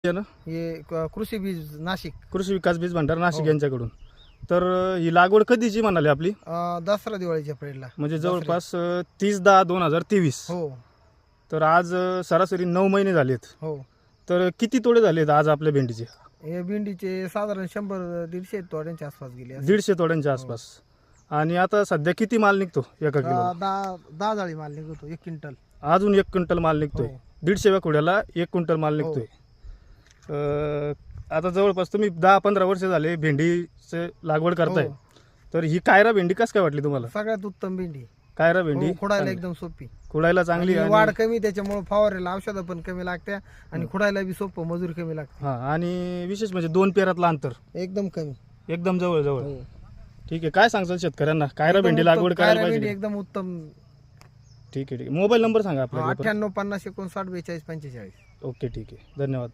आहे ना, हे कृषी बीज नाशिक कृषी विकास बीज भंडार नाशिक हो. यांच्याकडून. तर ही लागवड कधीची म्हणाली आपली? दसरा दिवाळीच्या पिरियडला. म्हणजे जवळपास 30/10/2023. हो तर आज सरासरी 9 महिने झालेत. हो. तर किती तोडे झालेत आज आपल्या भेंडीचे? हे भेंडीचे साधारण 100-150 तोड्यांच्या आसपास गेले असतील. 150 तोड्यांच्या आसपास. आणि आता सध्या किती माल निघतो एका किलो? 10 जाळी माल निघतो 1 क्विंटल. अजून 1 क्विंटल माल निघतोय. हो. 150 खोड्याला 1 क्विंटल माल हो. निघतोय. आता जवळपास तुम्ही 10-15 वर्ष झाले भेंडीचे लागवड करताय. हो. तर ही कायरा भेंडी कसं काय वाटली तुम्हाला? सगळ्यात उत्तम भेंडी. कायरा भेंडी हो, खुडायला चांगली. एकदम सोपी. खुडायला चांगली आणि आणि वाढ कमी, त्याच्यामुळे फवारेला औषधं पण कमी लागत्या आणि खुडायला बी सोपं, मजूर कमी लागते. हा, आणि विशेष म्हणजे 2 पेरातलं अंतर एकदम कमी. एकदम जवळ जवळ. हो. ठीक आहे, काय सांगचाल शेतकऱ्यांना कायरा एकदम भेंडी उत्तम. लागवड करायला कायरा भेंडी पाहिजे? एकदम उत्तम. ठीक आहे. मोबाईल नंबर सांगा आपला. 98 50 59 42 45 45. ओके, ठीक आहे, धन्यवाद.